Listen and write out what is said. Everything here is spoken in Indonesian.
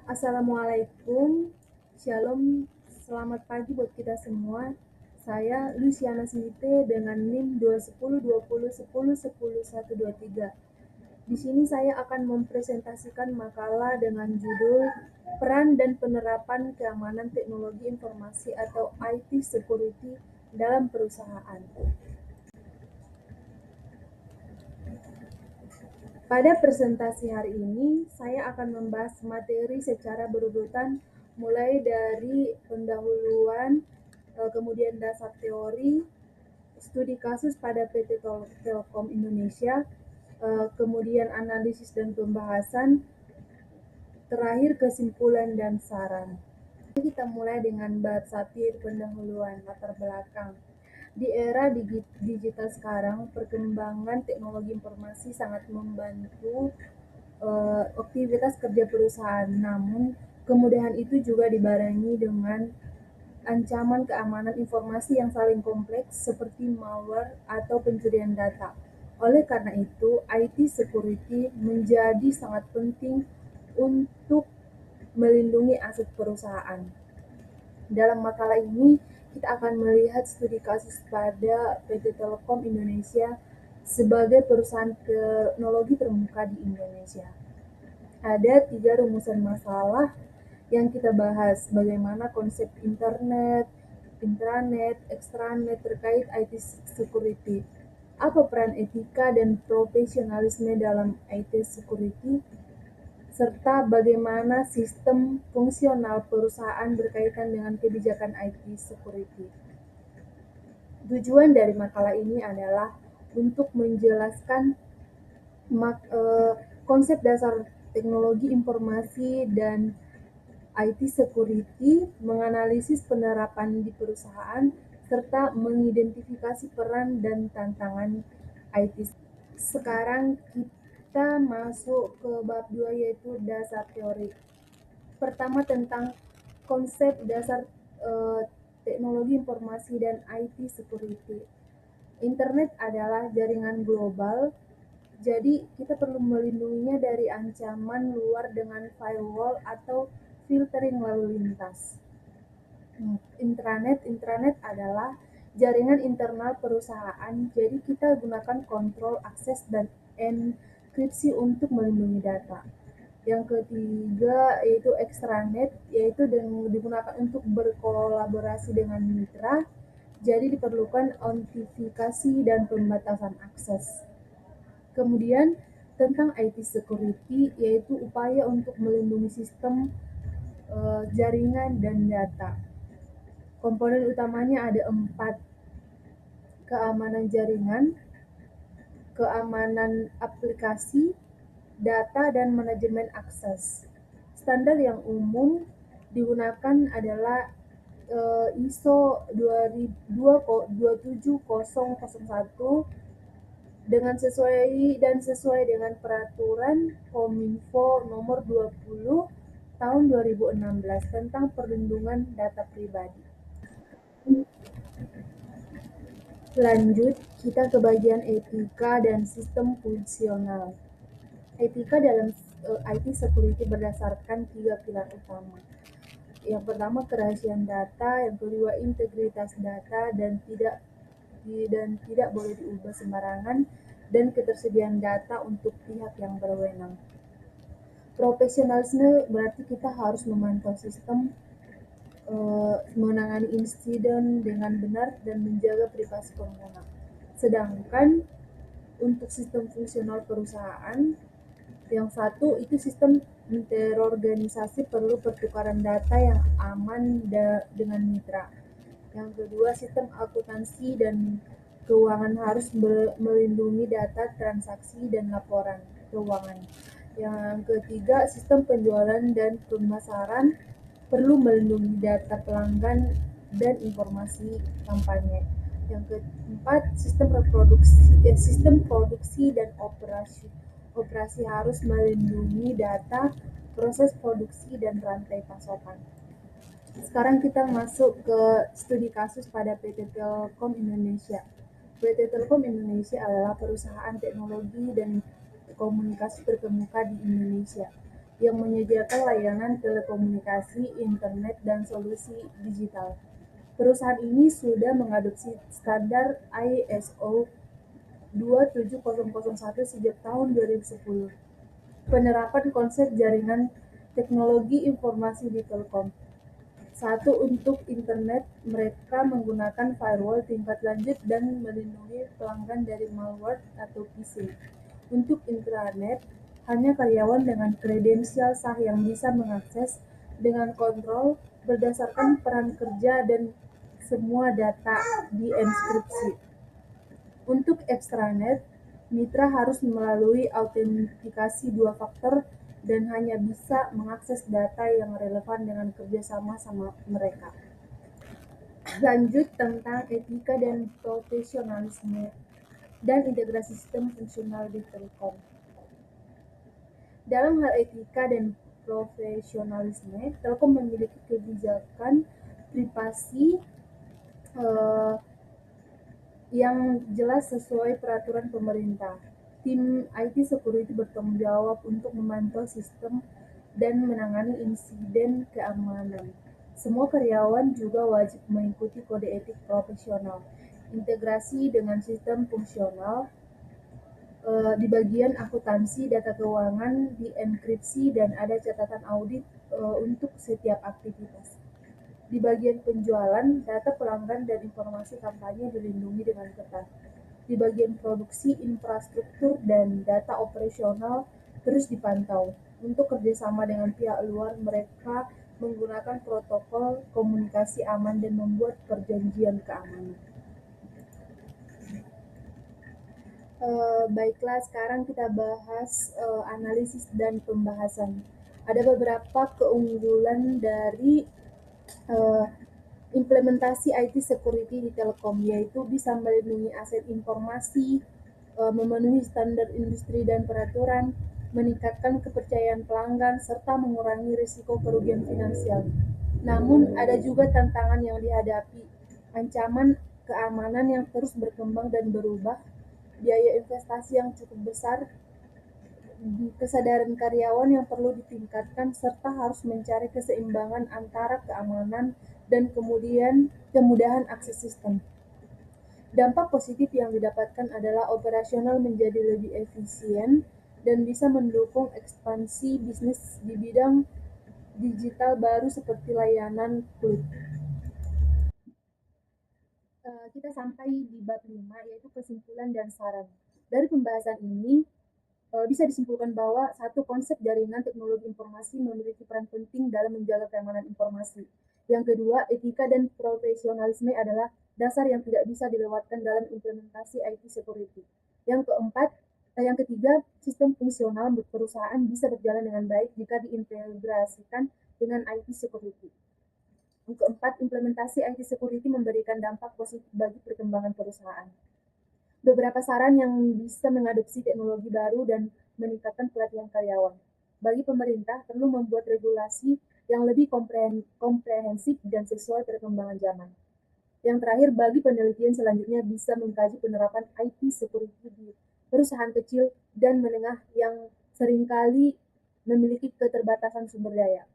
Assalamualaikum, Shalom, selamat pagi buat kita semua. Saya Luciana Smite dengan NIM 21020101023. Di sini saya akan mempresentasikan makalah dengan judul Peran dan Penerapan Keamanan Teknologi Informasi atau IT Security dalam Perusahaan. Pada presentasi hari ini, saya akan membahas materi secara berurutan mulai dari pendahuluan, kemudian dasar teori, studi kasus pada PT Telkom Indonesia, kemudian analisis dan pembahasan, terakhir kesimpulan dan saran. Kita mulai dengan bab satir pendahuluan latar belakang. Di era digital sekarang, perkembangan teknologi informasi sangat membantu aktivitas kerja perusahaan. Namun, kemudahan itu juga dibarengi dengan ancaman keamanan informasi yang saling kompleks seperti malware atau pencurian data. Oleh karena itu, IT security menjadi sangat penting untuk melindungi aset perusahaan. Dalam makalah ini, kita akan melihat studi kasus pada PT Telkom Indonesia sebagai perusahaan teknologi terkemuka di Indonesia. Ada 3 rumusan masalah yang kita bahas, bagaimana konsep internet, intranet, extranet terkait IT security. Apa peran etika dan profesionalisme dalam IT security? Serta bagaimana sistem fungsional perusahaan berkaitan dengan kebijakan IT security. Tujuan dari makalah ini adalah untuk menjelaskan konsep dasar teknologi informasi dan IT security, menganalisis penerapan di perusahaan, serta mengidentifikasi peran dan tantangan IT. Sekarang kita masuk ke bab 2 yaitu dasar teori. Pertama tentang konsep dasar teknologi informasi dan IT security. Internet adalah jaringan global, jadi kita perlu melindunginya dari ancaman luar dengan firewall atau filtering lalu lintas. Intranet adalah jaringan internal perusahaan, jadi kita gunakan kontrol akses dan enkripsi untuk melindungi data. Yang ketiga yaitu extranet, yaitu digunakan untuk berkolaborasi dengan mitra, jadi diperlukan autentikasi dan pembatasan akses. Kemudian tentang IT security, yaitu upaya untuk melindungi sistem, jaringan dan data. Komponen utamanya ada 4, keamanan jaringan, keamanan aplikasi, data, dan manajemen akses. Standar yang umum digunakan adalah ISO 27001 dengan sesuai dengan peraturan Kominfo nomor 20 tahun 2016 tentang perlindungan data pribadi. Lanjut, kita ke bagian etika dan sistem fungsional. Etika dalam IT security berdasarkan 3 pilar utama. Yang pertama kerahasiaan data, yang kedua integritas data dan tidak boleh diubah sembarangan, dan ketersediaan data untuk pihak yang berwenang. Profesionalisme berarti kita harus memantau sistem, menangani insiden dengan benar dan menjaga privasi pengguna. Sedangkan untuk sistem fungsional perusahaan, yang satu itu sistem interorganisasi perlu pertukaran data yang aman dengan mitra. Yang kedua, sistem akuntansi dan keuangan harus melindungi data transaksi dan laporan keuangan. Yang ketiga, sistem penjualan dan pemasaran perlu melindungi data pelanggan dan informasi kampanye. Yang keempat, sistem produksi dan operasi harus melindungi data, proses produksi, dan rantai pasokan. Sekarang kita masuk ke studi kasus pada PT Telkom Indonesia. PT Telkom Indonesia adalah perusahaan teknologi dan komunikasi terkemuka di Indonesia. yang menyediakan layanan telekomunikasi, internet, dan solusi digital. Perusahaan ini sudah mengadopsi standar ISO 27001 sejak tahun 2010. Penerapan konsep jaringan teknologi informasi di Telkom. Satu, untuk internet, mereka menggunakan firewall tingkat lanjut dan melindungi pelanggan dari malware atau phishing. Untuk intranet, hanya karyawan dengan kredensial sah yang bisa mengakses dengan kontrol berdasarkan peran kerja dan semua data dienkripsi. Untuk extranet, mitra harus melalui autentikasi dua faktor dan hanya bisa mengakses data yang relevan dengan kerjasama sama mereka. Lanjut tentang etika dan profesionalisme dan integrasi sistem fungsional di Telkom. Dalam hal etika dan profesionalisme, Telkom memiliki kebijakan privasi eh, yang jelas sesuai peraturan pemerintah. Tim IT Security bertanggung jawab untuk memantau sistem dan menangani insiden keamanan. Semua karyawan juga wajib mengikuti kode etik profesional. Integrasi dengan sistem fungsional di bagian akuntansi, data keuangan dienkripsi dan ada catatan audit untuk setiap aktivitas. Di bagian penjualan, data pelanggan dan informasi kampanye dilindungi dengan ketat. Di bagian produksi, infrastruktur dan data operasional terus dipantau. Untuk kerjasama dengan pihak luar, mereka menggunakan protokol komunikasi aman dan membuat perjanjian keamanan. Baiklah, sekarang kita bahas analisis dan pembahasan. Ada beberapa keunggulan dari uh, implementasi IT security di Telkom, yaitu bisa melindungi aset informasi, memenuhi standar industri dan peraturan, meningkatkan kepercayaan pelanggan, serta mengurangi risiko kerugian finansial. Namun, ada juga tantangan yang dihadapi, ancaman keamanan yang terus berkembang dan berubah, biaya investasi yang cukup besar, kesadaran karyawan yang perlu ditingkatkan, serta harus mencari keseimbangan antara keamanan dan kemudian kemudahan akses sistem. Dampak positif yang didapatkan adalah operasional menjadi lebih efisien dan bisa mendukung ekspansi bisnis di bidang digital baru seperti layanan cloud. Kita sampai di bab 5, yaitu kesimpulan dan saran. Dari pembahasan ini, bisa disimpulkan bahwa satu, konsep jaringan teknologi informasi memiliki peran penting dalam menjaga keamanan informasi. Yang kedua, etika dan profesionalisme adalah dasar yang tidak bisa dilewatkan dalam implementasi IT security. Yang ketiga, sistem fungsional perusahaan bisa berjalan dengan baik jika diintegrasikan dengan IT security. Yang keempat, implementasi IT security memberikan dampak positif bagi perkembangan perusahaan. Beberapa saran yang bisa mengadopsi teknologi baru dan meningkatkan pelatihan karyawan. Bagi pemerintah, perlu membuat regulasi yang lebih komprehensif dan sesuai perkembangan zaman. Yang terakhir, bagi penelitian selanjutnya bisa mengkaji penerapan IT security di perusahaan kecil dan menengah yang seringkali memiliki keterbatasan sumber daya.